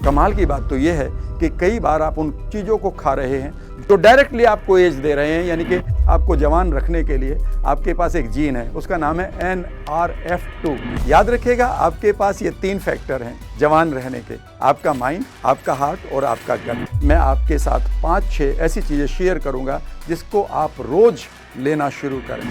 कमाल की बात तो ये है कि कई बार आप उन चीज़ों को खा रहे हैं जो डायरेक्टली आपको एज दे रहे हैं, यानी कि आपको जवान रखने के लिए आपके पास एक जीन है, उसका नाम है NRF2। याद रखिएगा, आपके पास ये 3 फैक्टर हैं जवान रहने के: आपका माइंड, आपका हार्ट और आपका गट। मैं आपके साथ 5-6 ऐसी चीज़ें शेयर करूंगा जिसको आप रोज लेना शुरू करें।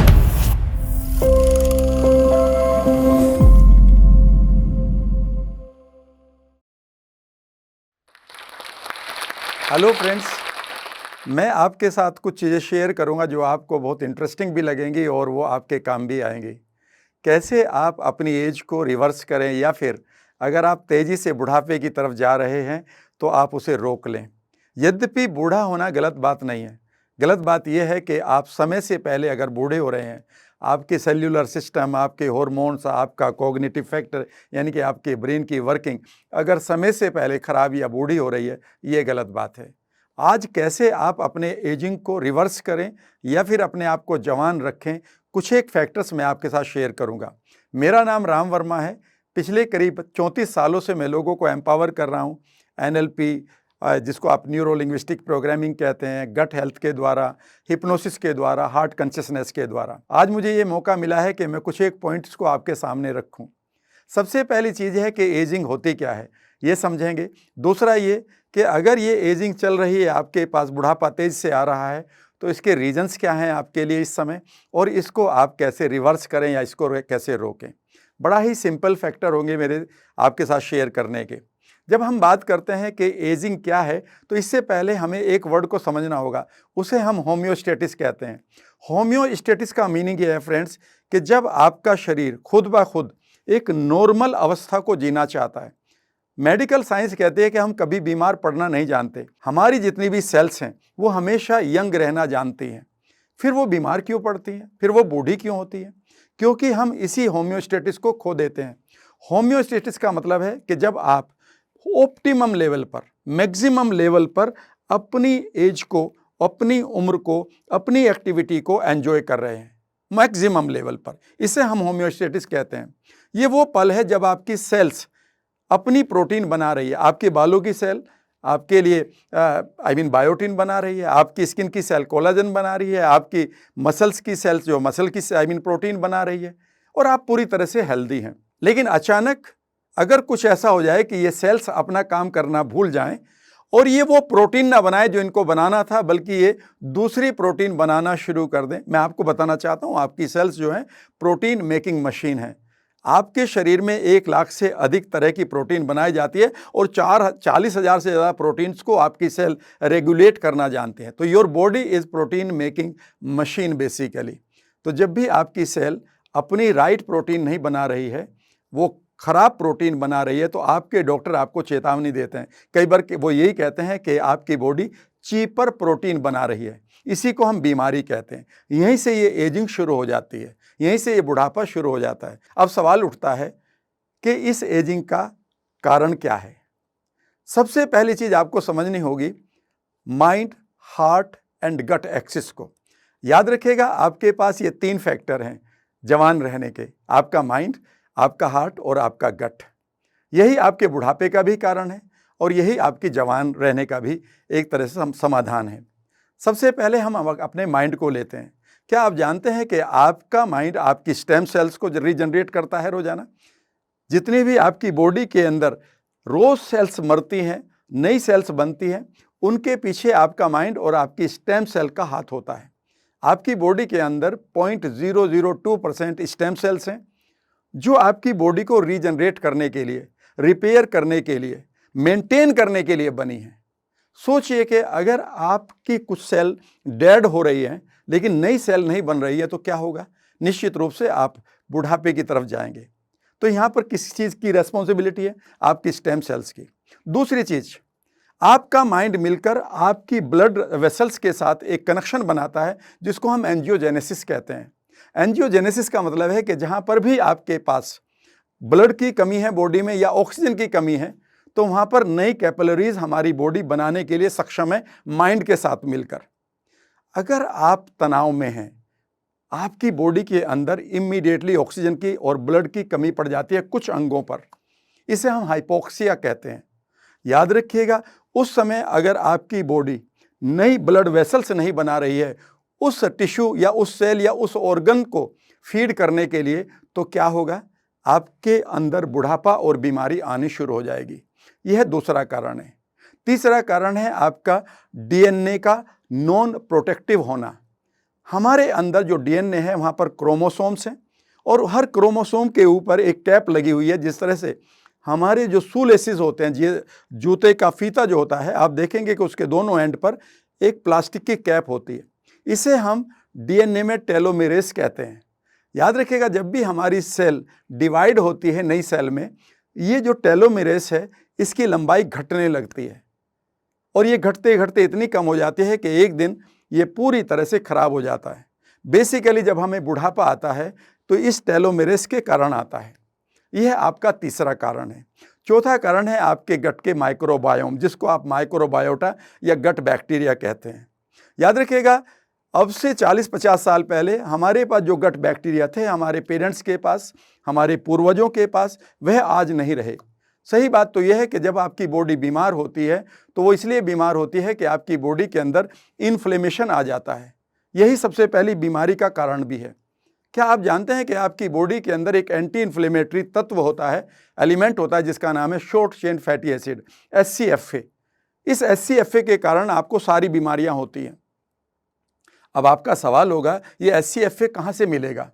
हेलो फ्रेंड्स, मैं आपके साथ कुछ चीज़ें शेयर करूंगा जो आपको बहुत इंटरेस्टिंग भी लगेंगी और वो आपके काम भी आएंगी। कैसे आप अपनी एज को रिवर्स करें, या फिर अगर आप तेज़ी से बुढ़ापे की तरफ जा रहे हैं तो आप उसे रोक लें। यद्यपि बूढ़ा होना गलत बात नहीं है, गलत बात यह है कि आप समय से पहले अगर बूढ़े हो रहे हैं, आपके सेल्यूलर सिस्टम, आपके हार्मोन्स, आपका कॉग्निटिव फैक्टर यानी कि आपके ब्रेन की वर्किंग अगर समय से पहले ख़राब या बूढ़ी हो रही है, ये गलत बात है। आज कैसे आप अपने एजिंग को रिवर्स करें या फिर अपने आप को जवान रखें, कुछ एक फैक्टर्स मैं आपके साथ शेयर करूंगा। मेरा नाम राम वर्मा है। पिछले करीब 34 सालों से मैं लोगों को एम्पावर कर रहा हूं NLP, जिसको आप न्यूरो लिंग्विस्टिक प्रोग्रामिंग कहते हैं, गट हेल्थ के द्वारा, हिप्नोसिस के द्वारा, हार्ट कॉन्शियसनेस के द्वारा। आज मुझे ये मौका मिला है कि मैं कुछ एक पॉइंट्स को आपके सामने रखूं। सबसे पहली चीज़ है कि एजिंग होती क्या है, ये समझेंगे। दूसरा ये कि अगर ये एजिंग चल रही है, आपके पास बुढ़ापा तेज से आ रहा है, तो इसके रीजंस क्या हैं आपके लिए इस समय, और इसको आप कैसे रिवर्स करें या इसको कैसे रोकें। बड़ा ही सिंपल फैक्टर होंगे मेरे आपके साथ शेयर करने के। जब हम बात करते हैं कि एजिंग क्या है, तो इससे पहले हमें एक वर्ड को समझना होगा, उसे हम होम्योस्टेटिस कहते हैं। होम्योस्टेटिस का मीनिंग ये है फ्रेंड्स कि जब आपका शरीर खुद ब खुद एक नॉर्मल अवस्था को जीना चाहता है। मेडिकल साइंस कहते हैं कि हम कभी बीमार पड़ना नहीं जानते। हमारी जितनी भी सेल्स हैं वो हमेशा यंग रहना जानती हैं। फिर वो बीमार क्यों पड़ती हैं, फिर वो बूढ़ी क्यों होती हैं? क्योंकि हम इसी होम्योस्टेटिस को खो देते हैं। होम्योस्टेटिस का मतलब है कि जब आप ऑप्टिमम लेवल पर, मैक्सिमम लेवल पर अपनी एज को, अपनी उम्र को, अपनी एक्टिविटी को एंजॉय कर रहे हैं मैक्सिमम लेवल पर, इसे हम होम्योस्टेटिस कहते हैं। ये वो पल है जब आपकी सेल्स अपनी प्रोटीन बना रही है। आपके बालों की सेल आपके लिए बायोटिन बना रही है, आपकी स्किन की सेल कोलाजन बना रही है, आपकी मसल्स की सेल्स जो मसल की प्रोटीन बना रही है, और आप पूरी तरह से हेल्दी हैं। लेकिन अचानक अगर कुछ ऐसा हो जाए कि ये सेल्स अपना काम करना भूल जाएं और ये वो प्रोटीन ना बनाए जो इनको बनाना था, बल्कि ये दूसरी प्रोटीन बनाना शुरू कर दें। मैं आपको बताना चाहता हूँ, आपकी सेल्स जो हैं प्रोटीन मेकिंग मशीन है। आपके शरीर में 1 लाख से अधिक तरह की प्रोटीन बनाई जाती है और 40,000 से ज़्यादा प्रोटीन्स को आपकी सेल रेगुलेट करना जानते हैं। तो your body is protein making machine basically. तो जब भी आपकी सेल अपनी राइट प्रोटीन नहीं बना रही है, वो खराब प्रोटीन बना रही है, तो आपके डॉक्टर आपको चेतावनी देते हैं। कई बार वो यही कहते हैं कि आपकी बॉडी चीपर प्रोटीन बना रही है। इसी को हम बीमारी कहते हैं। यहीं से ये एजिंग शुरू हो जाती है, यहीं से ये बुढ़ापा शुरू हो जाता है। अब सवाल उठता है कि इस एजिंग का कारण क्या है। सबसे पहली चीज आपको समझनी होगी mind, heart and gut axis को। याद रखिएगा, आपके पास ये 3 फैक्टर हैं जवान रहने के: आपका माइंड, आपका हार्ट और आपका गट। यही आपके बुढ़ापे का भी कारण है और यही आपकी जवान रहने का भी एक तरह से समाधान है। सबसे पहले हम अपने माइंड को लेते हैं। क्या आप जानते हैं कि आपका माइंड आपकी स्टेम सेल्स को रीजनरेट करता है रोजाना? जितनी भी आपकी बॉडी के अंदर रोज सेल्स मरती हैं, नई सेल्स बनती हैं, उनके पीछे आपका माइंड और आपकी स्टेम सेल का हाथ होता है। आपकी बॉडी के अंदर 0.002% स्टेम सेल्स हैं जो आपकी बॉडी को रीजनरेट करने के लिए, रिपेयर करने के लिए, मेंटेन करने के लिए बनी है। सोचिए कि अगर आपकी कुछ सेल डेड हो रही हैं लेकिन नई सेल नहीं बन रही है तो क्या होगा? निश्चित रूप से आप बुढ़ापे की तरफ जाएंगे। तो यहां पर किस चीज की रेस्पॉन्सिबिलिटी है? आपकी स्टेम सेल्स की। दूसरी चीज, आपका माइंड मिलकर आपकी ब्लड वेसल्स के साथ एक कनेक्शन बनाता है जिसको हम एंजियोजेनेसिस कहते हैं। एंजियोजेनेसिस का मतलब है कि जहां पर भी आपके पास ब्लड की कमी है बॉडी में या ऑक्सीजन की कमी है, तो वहां पर नई कैपिलरीज हमारी बॉडी बनाने के लिए सक्षम है माइंड के साथ मिलकर। अगर आप तनाव में हैं, आपकी बॉडी के अंदर इमीडिएटली ऑक्सीजन की और ब्लड की कमी पड़ जाती है कुछ अंगों पर, इसे हम हाइपोक्सिया कहते हैं। याद रखिएगा, उस समय अगर आपकी बॉडी नई ब्लड वेसल्स नहीं बना रही है उस टिश्यू या उस सेल या उस ऑर्गन को फीड करने के लिए, तो क्या होगा, आपके अंदर बुढ़ापा और बीमारी आनी शुरू हो जाएगी। यह दूसरा कारण है। तीसरा कारण है आपका डीएनए का नॉन प्रोटेक्टिव होना। हमारे अंदर जो डीएनए है वहाँ पर क्रोमोसोम्स हैं और हर क्रोमोसोम के ऊपर एक कैप लगी हुई है। जिस तरह से हमारे जो शूलेसेस होते हैं, जूते का फीता जो होता है, आप देखेंगे कि उसके दोनों एंड पर एक प्लास्टिक की कैप होती है। इसे हम डीएनए में टेलोमेरेस कहते हैं। याद रखिएगा, जब भी हमारी सेल डिवाइड होती है नई सेल में, ये जो टेलोमेरेस है इसकी लंबाई घटने लगती है और ये घटते घटते इतनी कम हो जाती है कि एक दिन ये पूरी तरह से खराब हो जाता है। बेसिकली जब हमें बुढ़ापा आता है तो इस टेलोमेरेस के कारण आता है। यह आपका तीसरा कारण है। चौथा कारण है आपके गट के माइक्रोबायोम, जिसको आप माइक्रोबायोटा या गट बैक्टीरिया कहते हैं। याद रखिएगा, अब से 40-50 साल पहले हमारे पास जो गट बैक्टीरिया थे, हमारे पेरेंट्स के पास, हमारे पूर्वजों के पास, वह आज नहीं रहे। सही बात तो यह है कि जब आपकी बॉडी बीमार होती है तो वो इसलिए बीमार होती है कि आपकी बॉडी के अंदर इन्फ्लेमेशन आ जाता है। यही सबसे पहली बीमारी का कारण भी है। क्या आप जानते हैं कि आपकी बॉडी के अंदर एक एंटी इन्फ्लेमेटरी तत्व होता है, एलिमेंट होता है, जिसका नाम है short chain fatty acid, SCFA। इस SCFA के कारण आपको सारी बीमारियां होती हैं। अब आपका सवाल होगा, ये SCFA कहाँ से मिलेगा?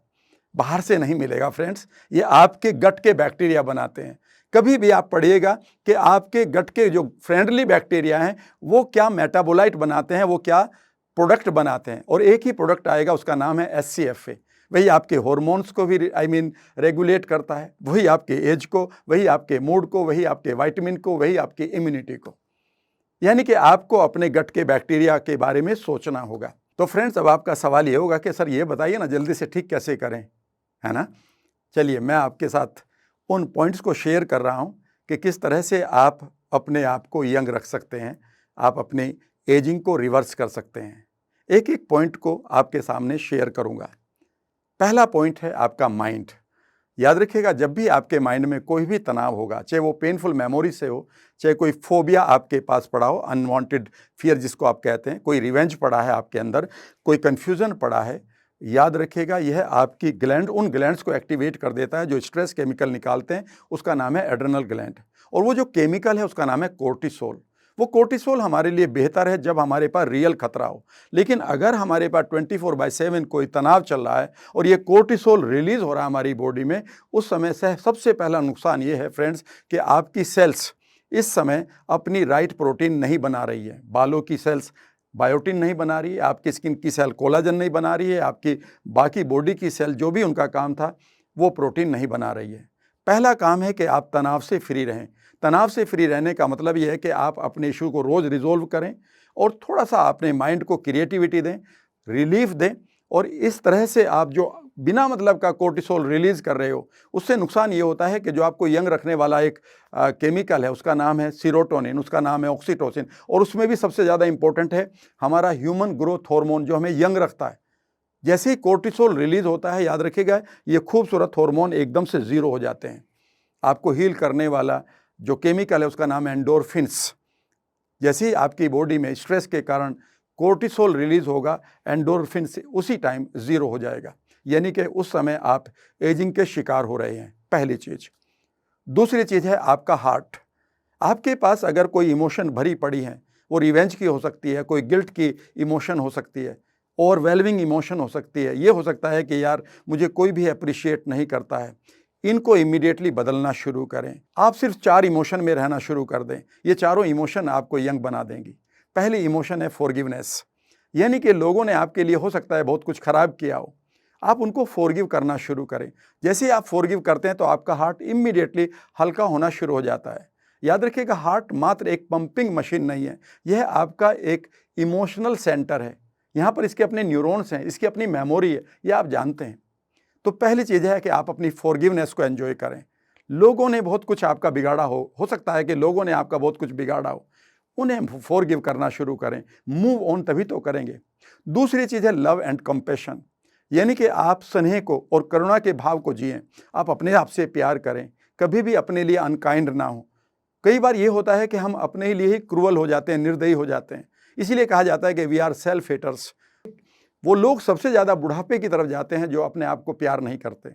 बाहर से नहीं मिलेगा फ्रेंड्स, ये आपके गट के बैक्टीरिया बनाते हैं। कभी भी आप पढ़िएगा कि आपके गट के जो फ्रेंडली बैक्टीरिया हैं वो क्या मेटाबोलाइट बनाते हैं, वो क्या प्रोडक्ट बनाते हैं, और एक ही प्रोडक्ट आएगा, उसका नाम है SCFA। वही आपके हार्मोन्स को भी रेगुलेट करता है, वही आपके एज को, वही आपके मूड को, वही आपके विटामिन को, वही आपकी इम्यूनिटी को। यानी कि आपको अपने गट के बैक्टीरिया के बारे में सोचना होगा। तो फ्रेंड्स, अब आपका सवाल ये होगा कि सर ये बताइए ना जल्दी से ठीक कैसे करें, है ना। चलिए मैं आपके साथ उन पॉइंट्स को शेयर कर रहा हूँ कि किस तरह से आप अपने आप को यंग रख सकते हैं, आप अपनी एजिंग को रिवर्स कर सकते हैं। एक एक पॉइंट को आपके सामने शेयर करूँगा। पहला पॉइंट है आपका माइंड। याद रखिएगा, जब भी आपके माइंड में कोई भी तनाव होगा, चाहे वो पेनफुल मेमोरी से हो, चाहे कोई फोबिया आपके पास पड़ा हो, अनवांटेड फियर जिसको आप कहते हैं, कोई रिवेंज पड़ा है आपके अंदर, कोई कन्फ्यूज़न पड़ा है, याद रखिएगा यह आपकी ग्लैंड, उन ग्लैंड्स को एक्टिवेट कर देता है जो स्ट्रेस केमिकल निकालते हैं। उसका नाम है एड्रेनल ग्लैंड, और वो जो केमिकल है उसका नाम है कोर्टिसोल। वो कोर्टिसोल हमारे लिए बेहतर है जब हमारे पास रियल खतरा हो। लेकिन अगर हमारे पास 24/7 कोई तनाव चल रहा है और ये कोर्टिसोल रिलीज हो रहा है हमारी बॉडी में, उस समय से सबसे पहला नुकसान ये है फ्रेंड्स कि आपकी सेल्स इस समय अपनी राइट प्रोटीन नहीं बना रही है। बालों की सेल्स बायोटिन नहीं बना रही है, आपकी स्किन की सेल कोलाजन नहीं बना रही है, आपकी बाकी बॉडी की सेल जो भी उनका काम था वो प्रोटीन नहीं बना रही है। पहला काम है कि आप तनाव से फ्री रहें। तनाव से फ्री रहने का मतलब ये है कि आप अपने इशू को रोज़ रिजोल्व करें और थोड़ा सा अपने माइंड को क्रिएटिविटी दें, रिलीफ दें, और इस तरह से आप जो बिना मतलब का कोर्टिसोल रिलीज कर रहे हो, उससे नुकसान ये होता है कि जो आपको यंग रखने वाला एक केमिकल है उसका नाम है सीरोटोनिन, उसका नाम है ऑक्सीटोसिन, और उसमें भी सबसे ज़्यादा इंपॉर्टेंट है हमारा ह्यूमन ग्रोथ हार्मोन जो हमें यंग रखता है। जैसे ही कोर्टिसोल रिलीज होता है, याद रखिएगा, ये खूबसूरत हार्मोन एकदम से ज़ीरो हो जाते हैं। आपको हील करने वाला जो केमिकल है उसका नाम है एंडोर्फिन्स। जैसे ही आपकी बॉडी में स्ट्रेस के कारण कोर्टिसोल रिलीज होगा, एंडोर्फिन्स उसी टाइम ज़ीरो हो जाएगा, यानी कि उस समय आप एजिंग के शिकार हो रहे हैं। पहली चीज़। दूसरी चीज़ है आपका हार्ट। आपके पास अगर कोई इमोशन भरी पड़ी है, वो रिवेंज की हो सकती है, कोई गिल्ट की इमोशन हो सकती है, ओवरवेलमिंग इमोशन हो सकती है, ये हो सकता है कि यार मुझे कोई भी अप्रिशिएट नहीं करता है, इनको इमीडिएटली बदलना शुरू करें। आप सिर्फ 4 इमोशन में रहना शुरू कर दें, ये चारों इमोशन आपको यंग बना देंगी। पहली इमोशन है फॉरगिवनेस, यानी कि लोगों ने आपके लिए हो सकता है बहुत कुछ खराब किया हो, आप उनको फॉरगिव करना शुरू करें। जैसे ही आप फॉरगिव करते हैं तो आपका हार्ट इमीडिएटली हल्का होना शुरू हो जाता है। याद रखिएगा, हार्ट मात्र एक पंपिंग मशीन नहीं है, यह आपका एक इमोशनल सेंटर है। यहाँ पर इसके अपने न्यूरॉन्स हैं, इसकी अपनी मेमोरी है, ये आप जानते हैं। तो पहली चीज़ है कि आप अपनी फॉरगिवनेस को एंजॉय करें। लोगों ने बहुत कुछ आपका बिगाड़ा हो सकता है कि लोगों ने आपका बहुत कुछ बिगाड़ा हो, उन्हें फॉरगिव करना शुरू करें, मूव ऑन तभी तो करेंगे। दूसरी चीज़ है लव एंड कंपैशन, यानी कि आप स्नेह को और करुणा के भाव को जिएं। आप अपने आप से प्यार करें, कभी भी अपने लिए अनकाइंड ना हो। कई बार ये होता है कि हम अपने ही लिए ही क्रूअल हो जाते हैं, निर्दयी हो जाते हैं। इसीलिए कहा जाता है कि वी आर सेल्फ हेटर्स। वो लोग सबसे ज़्यादा बुढ़ापे की तरफ जाते हैं जो अपने आप को प्यार नहीं करते।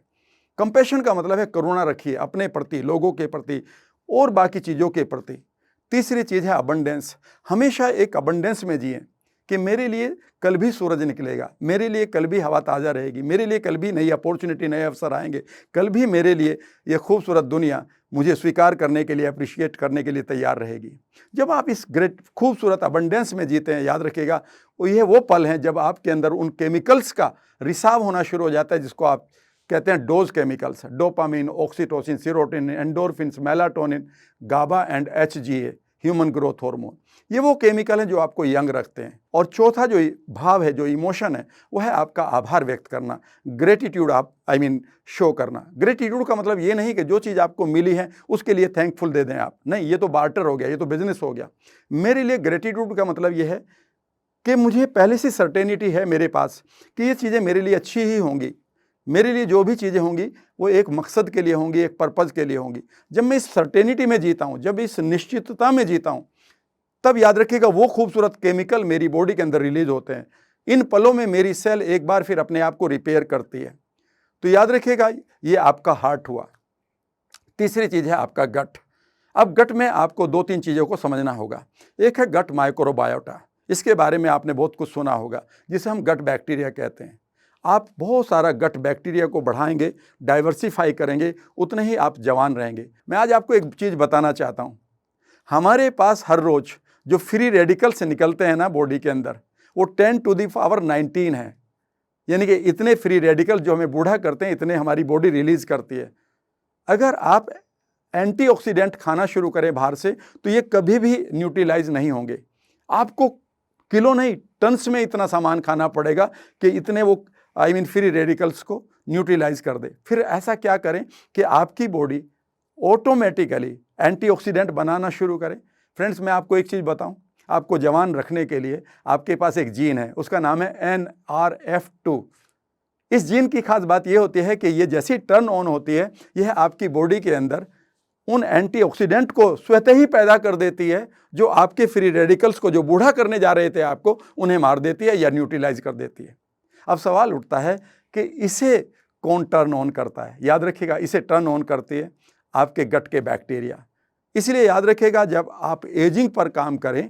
कंपैशन का मतलब है करुणा रखिए अपने प्रति, लोगों के प्रति और बाकी चीज़ों के प्रति। तीसरी चीज़ है अबंडेंस। हमेशा एक अबंडेंस में जिए कि मेरे लिए कल भी सूरज निकलेगा, मेरे लिए कल भी हवा ताज़ा रहेगी, मेरे लिए कल भी नई अपॉर्चुनिटी, नए अवसर आएंगे, कल भी मेरे लिए ये खूबसूरत दुनिया मुझे स्वीकार करने के लिए, अप्रिशिएट करने के लिए तैयार रहेगी। जब आप इस ग्रेट खूबसूरत अबंडेंस में जीते हैं, याद रखिएगा ये वो पल हैं जब आपके अंदर उन केमिकल्स का रिसाव होना शुरू हो जाता है जिसको आप कहते हैं dose chemicals, dopamine, oxytocin, serotonin, endorphins, melatonin, GABA and HGA, human growth hormone. ये वो केमिकल हैं जो आपको यंग रखते हैं। और चौथा जो भाव है, जो इमोशन है, वो है आपका आभार व्यक्त करना, ग्रेटिट्यूड आप शो करना। ग्रेटिट्यूड का मतलब ये नहीं कि जो चीज़ आपको मिली है उसके लिए थैंकफुल दे दें आप, नहीं, ये तो बार्टर हो गया, ये तो बिजनेस हो गया। मेरे लिए ग्रेटिट्यूड का मतलब ये है कि मुझे पहले से सर्टेनिटी है मेरे पास कि ये चीज़ें मेरे लिए अच्छी ही होंगी, मेरे लिए जो भी चीज़ें होंगी वो एक मकसद के लिए होंगी, एक पर्पज़ के लिए होंगी। जब मैं इस सर्टेनिटी में जीता हूँ, जब इस निश्चितता में जीता हूँ, तब याद रखिएगा वो खूबसूरत केमिकल मेरी बॉडी के अंदर रिलीज होते हैं। इन पलों में मेरी सेल एक बार फिर अपने आप को रिपेयर करती है। तो याद रखिएगा ये आपका हार्ट हुआ। तीसरी चीज़ है आपका गट। अब गट में आपको 2-3 चीज़ों को समझना होगा। एक है गट माइक्रोबायोटा, इसके बारे में आपने बहुत कुछ सुना होगा, जिसे हम गट बैक्टीरिया कहते हैं। आप बहुत सारा गट बैक्टीरिया को बढ़ाएंगे, डाइवर्सिफाई करेंगे, उतने ही आप जवान रहेंगे। मैं आज आपको एक चीज़ बताना चाहता हूँ। हमारे पास हर रोज जो फ्री रेडिकल्स निकलते हैं ना बॉडी के अंदर, वो 10⁻19 है। यानी कि इतने फ्री रेडिकल जो हमें बूढ़ा करते हैं, इतने हमारी बॉडी रिलीज करती है। अगर आप एंटीऑक्सीडेंट खाना शुरू करें बाहर से, तो ये कभी भी न्यूट्रलाइज नहीं होंगे। आपको किलो नहीं, टन्स में इतना सामान खाना पड़ेगा कि इतने वो फ्री रेडिकल्स को न्यूट्रलाइज कर दे। फिर ऐसा क्या करें कि आपकी बॉडी ऑटोमेटिकली एंटीऑक्सीडेंट बनाना शुरू करें। फ्रेंड्स, मैं आपको एक चीज़ बताऊं, आपको जवान रखने के लिए आपके पास एक जीन है, उसका नाम है NRF2। इस जीन की खास बात यह होती है कि ये जैसी टर्न ऑन होती है, यह आपकी बॉडी के अंदर उन एंटीऑक्सीडेंट को स्वतः ही पैदा कर देती है जो आपके फ्री रेडिकल्स को, जो बूढ़ा करने जा रहे थे आपको, उन्हें मार देती है या न्यूट्रलाइज कर देती है। अब सवाल उठता है कि इसे कौन टर्न ऑन करता है? याद रखिएगा, इसे टर्न ऑन करती है आपके गट के बैक्टीरिया। इसलिए याद रखिएगा, जब आप एजिंग पर काम करें,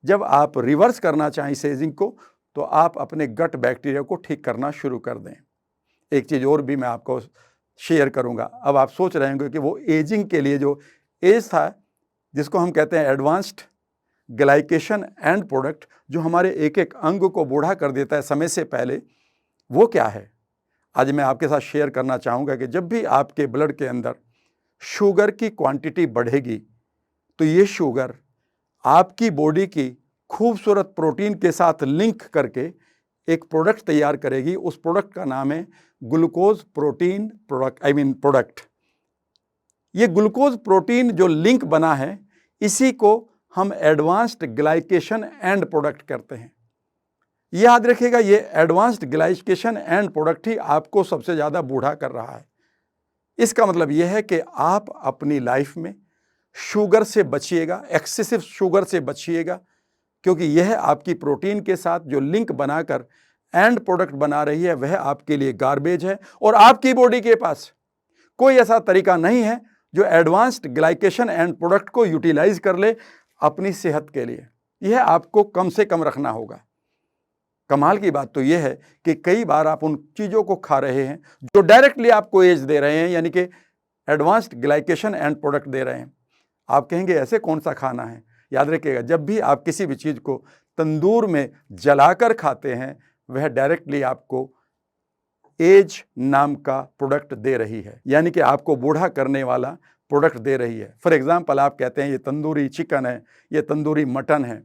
जब आप रिवर्स करना चाहें इस एजिंग को, तो आप अपने गट बैक्टीरिया को ठीक करना शुरू कर दें। एक चीज़ और भी मैं आपको शेयर करूंगा। अब आप सोच रहे होंगे कि वो एजिंग के लिए जो एज था, जिसको हम कहते हैं एडवांस्ड ग्लाइकेशन एंड प्रोडक्ट, जो हमारे एक एक अंग को बूढ़ा कर देता है समय से पहले, वो क्या है? आज मैं आपके साथ शेयर करना चाहूँगा कि जब भी आपके ब्लड के अंदर शुगर की क्वांटिटी बढ़ेगी, तो ये शुगर आपकी बॉडी की खूबसूरत प्रोटीन के साथ लिंक करके एक प्रोडक्ट तैयार करेगी। उस प्रोडक्ट का नाम है ग्लूकोज प्रोटीन प्रोडक्ट। ये ग्लूकोज प्रोटीन जो लिंक बना है, इसी को हम एडवांस्ड ग्लाइकेशन एंड प्रोडक्ट करते हैं। याद रखिएगा, ये एडवांस्ड ग्लाइकेशन एंड प्रोडक्ट ही आपको सबसे ज़्यादा बूढ़ा कर रहा है। इसका मतलब यह है कि आप अपनी लाइफ में शुगर से बचिएगा, एक्सेसिव शुगर से बचिएगा, क्योंकि यह आपकी प्रोटीन के साथ जो लिंक बनाकर एंड प्रोडक्ट बना रही है, वह आपके लिए गार्बेज है। और आपकी बॉडी के पास कोई ऐसा तरीका नहीं है जो एडवांस्ड ग्लाइकेशन एंड प्रोडक्ट को यूटिलाइज कर ले अपनी सेहत के लिए। यह आपको कम से कम रखना होगा। कमाल की बात तो यह है कि कई बार आप उन चीज़ों को खा रहे हैं जो डायरेक्टली आपको एज दे रहे हैं, यानी कि एडवांस्ड ग्लाइकेशन एंड प्रोडक्ट दे रहे हैं। आप कहेंगे ऐसे कौन सा खाना है? याद रखिएगा, जब भी आप किसी भी चीज़ को तंदूर में जलाकर खाते हैं, वह डायरेक्टली आपको एज नाम का प्रोडक्ट दे रही है, यानी कि आपको बूढ़ा करने वाला प्रोडक्ट दे रही है। फॉर एग्जाम्पल, आप कहते हैं ये तंदूरी चिकन है, ये तंदूरी मटन है,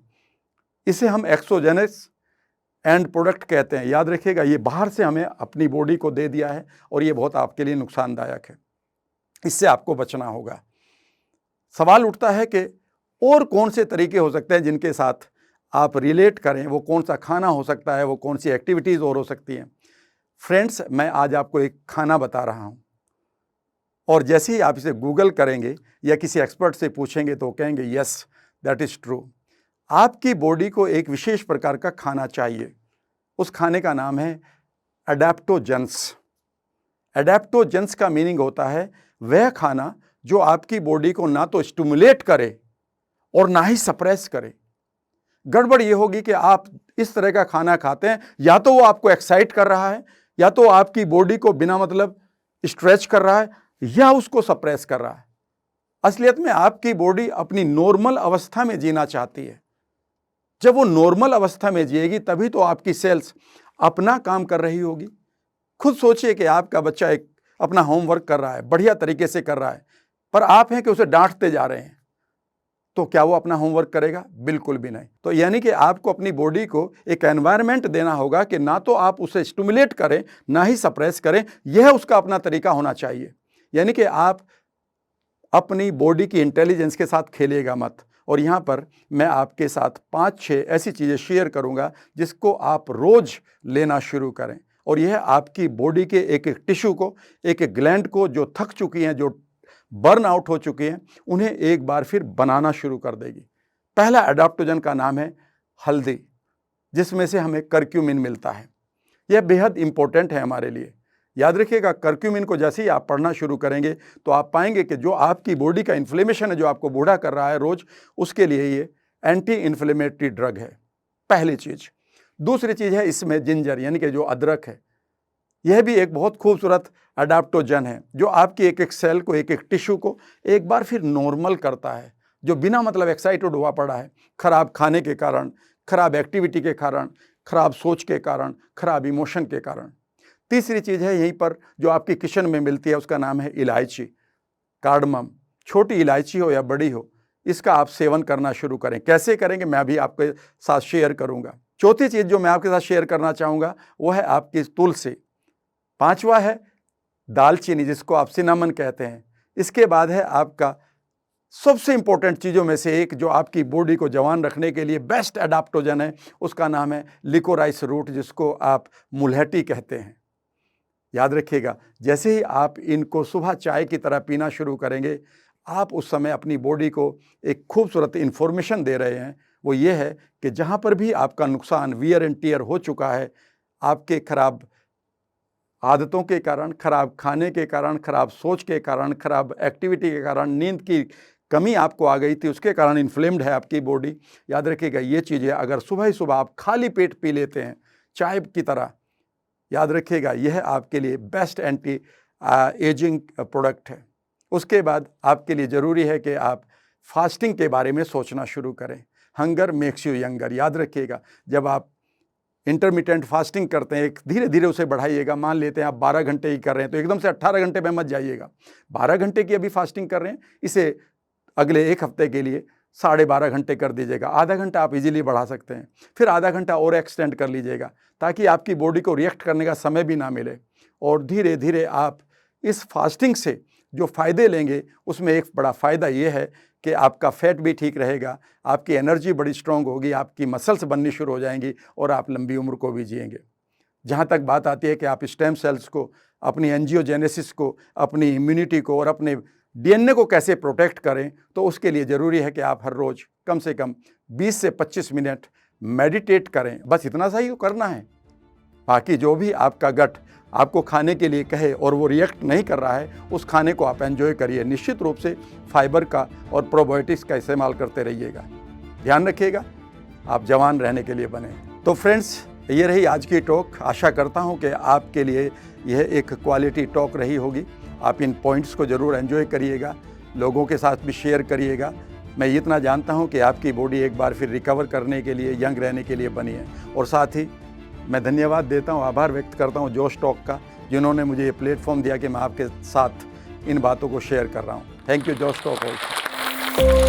इसे हम एक्सोजेनस एंड प्रोडक्ट कहते हैं। याद रखिएगा, ये बाहर से हमें अपनी बॉडी को दे दिया है और ये बहुत आपके लिए नुकसानदायक है। इससे आपको बचना होगा। सवाल उठता है कि और कौन से तरीके हो सकते हैं जिनके साथ आप रिलेट करें, वो कौन सा खाना हो सकता है, वो कौन सी एक्टिविटीज़ और हो सकती हैं। फ्रेंड्स, मैं आज आपको एक खाना बता रहा हूँ और जैसे ही आप इसे गूगल करेंगे या किसी एक्सपर्ट से पूछेंगे तो कहेंगे यस दैट इज़ ट्रू। आपकी बॉडी को एक विशेष प्रकार का खाना चाहिए। उस खाने का नाम है एडेप्टोजेंस। एडेप्टोजेंस का मीनिंग होता है वह खाना जो आपकी बॉडी को ना तो स्टिमुलेट करे और ना ही सप्रेस करे। गड़बड़ ये होगी कि आप इस तरह का खाना खाते हैं, या तो वो आपको एक्साइट कर रहा है, या तो आपकी बॉडी को बिना मतलब स्ट्रेच कर रहा है, या उसको सप्रेस कर रहा है। असलियत में आपकी बॉडी अपनी नॉर्मल अवस्था में जीना चाहती है। जब वो नॉर्मल अवस्था में जिएगी तभी तो आपकी सेल्स अपना काम कर रही होगी। खुद सोचिए कि आपका बच्चा एक अपना होमवर्क कर रहा है, बढ़िया तरीके से कर रहा है, पर आप हैं कि उसे डांटते जा रहे हैं, तो क्या वो अपना होमवर्क करेगा? बिल्कुल भी नहीं। तो यानी कि आपको अपनी बॉडी को एक एनवायरनमेंट देना होगा कि ना तो आप उसे स्टिमुलेट करें ना ही सप्रेस करें। यह उसका अपना तरीका होना चाहिए। यानी कि आप अपनी बॉडी की इंटेलिजेंस के साथ खेलिएगा मत। और यहाँ पर मैं आपके साथ 5-6 ऐसी चीज़ें शेयर करूँगा जिसको आप रोज़ लेना शुरू करें, और यह आपकी बॉडी के एक एक टिश्यू को, एक एक ग्लैंड को जो थक चुकी हैं, जो बर्न आउट हो चुके हैं, उन्हें एक बार फिर बनाना शुरू कर देगी। पहला एडाप्टोजन का नाम है हल्दी, जिसमें से हमें करक्यूमिन मिलता है। यह बेहद इंपॉर्टेंट है हमारे लिए। याद रखिएगा, करक्यूमिन को जैसे ही आप पढ़ना शुरू करेंगे तो आप पाएंगे कि जो आपकी बॉडी का इन्फ्लेमेशन है, जो आपको बूढ़ा कर रहा है रोज, उसके लिए ये एंटी इन्फ्लेमेटरी ड्रग है, पहली चीज। दूसरी चीज है इसमें जिंजर, यानी कि जो अदरक है, यह भी एक बहुत खूबसूरत अडाप्टोजन है जो आपकी एक एक सेल को, एक एक टिश्यू को एक बार फिर नॉर्मल करता है, जो बिना मतलब एक्साइटेड हुआ पड़ा है, खराब खाने के कारण, खराब एक्टिविटी के कारण, खराब सोच के कारण, खराब इमोशन के कारण। तीसरी चीज़ है यहीं पर जो आपकी किचन में मिलती है, उसका नाम है इलायची, कार्डमम। छोटी इलायची हो या बड़ी हो, इसका आप सेवन करना शुरू करें। कैसे करेंगे मैं भी आपके साथ शेयर करूंगा। चौथी चीज़ जो मैं आपके साथ शेयर करना चाहूँगा वो है आपकी तुलसी। पांचवा है दालचीनी, जिसको आप सिनामन कहते हैं। इसके बाद है आपका सबसे इंपॉर्टेंट चीज़ों में से एक जो आपकी बॉडी को जवान रखने के लिए बेस्ट एडाप्टोजन है, उसका नाम है लिकोराइस रूट, जिसको आप मुलहटी कहते हैं। याद रखिएगा, जैसे ही आप इनको सुबह चाय की तरह पीना शुरू करेंगे, आप उस समय अपनी बॉडी को एक खूबसूरत इन्फॉर्मेशन दे रहे हैं। वो ये है कि जहाँ पर भी आपका नुकसान, वियर एंड टियर हो चुका है, आपके खराब आदतों के कारण, खराब खाने के कारण, खराब सोच के कारण, खराब एक्टिविटी के कारण, नींद की कमी आपको आ गई थी, उसके कारण इन्फ्लेम्ड है आपकी बॉडी। याद रखिएगा, ये चीज़ें अगर सुबह ही सुबह आप खाली पेट पी लेते हैं चाय की तरह, याद रखिएगा यह आपके लिए बेस्ट एंटी एजिंग प्रोडक्ट है। उसके बाद आपके लिए ज़रूरी है कि आप फास्टिंग के बारे में सोचना शुरू करें। Hunger makes you younger. याद रखिएगा, जब आप इंटरमिटेंट फास्टिंग करते हैं, एक धीरे धीरे उसे बढ़ाइएगा। मान लेते हैं आप 12 घंटे ही कर रहे हैं, तो एकदम से 18 घंटे में मत जाइएगा। 12 घंटे की अभी फास्टिंग कर रहे हैं, इसे अगले एक हफ्ते के लिए 12.5 घंटे कर दीजिएगा। आधा घंटा आप इजीली बढ़ा सकते हैं, फिर आधा घंटा और एक्सटेंड कर लीजिएगा, ताकि आपकी बॉडी को रिएक्ट करने का समय भी ना मिले। और धीरे धीरे आप इस फास्टिंग से जो फ़ायदे लेंगे, उसमें एक बड़ा फ़ायदा ये है कि आपका फैट भी ठीक रहेगा, आपकी एनर्जी बड़ी स्ट्रॉन्ग होगी, आपकी मसल्स बननी शुरू हो जाएंगी और आप लंबी उम्र को भी जिएंगे। जहाँ तक बात आती है कि आप स्टेम सेल्स को, अपनी एंजियोजेनेसिस को, अपनी इम्यूनिटी को और अपने डीएनए को कैसे प्रोटेक्ट करें, तो उसके लिए ज़रूरी है कि आप हर रोज़ कम से कम 20 से 25 मिनट मेडिटेट करें। बस इतना सा ही करना है। बाकी जो भी आपका गट आपको खाने के लिए कहे और वो रिएक्ट नहीं कर रहा है, उस खाने को आप एंजॉय करिए। निश्चित रूप से फाइबर का और प्रोबायोटिक्स का इस्तेमाल करते रहिएगा। ध्यान रखिएगा, आप जवान रहने के लिए बने। तो फ्रेंड्स, ये रही आज की टॉक। आशा करता हूँ कि आपके लिए यह एक क्वालिटी टॉक रही होगी। आप इन पॉइंट्स को ज़रूर एंजॉय करिएगा, लोगों के साथ भी शेयर करिएगा। मैं इतना जानता हूँ कि आपकी बॉडी एक बार फिर रिकवर करने के लिए, यंग रहने के लिए बनी है। और साथ ही मैं धन्यवाद देता हूँ, आभार व्यक्त करता हूँ जोश टॉक का, जिन्होंने मुझे ये प्लेटफॉर्म दिया कि मैं आपके साथ इन बातों को शेयर कर रहा हूँ। थैंक यू जोश टॉक ऑल्सो।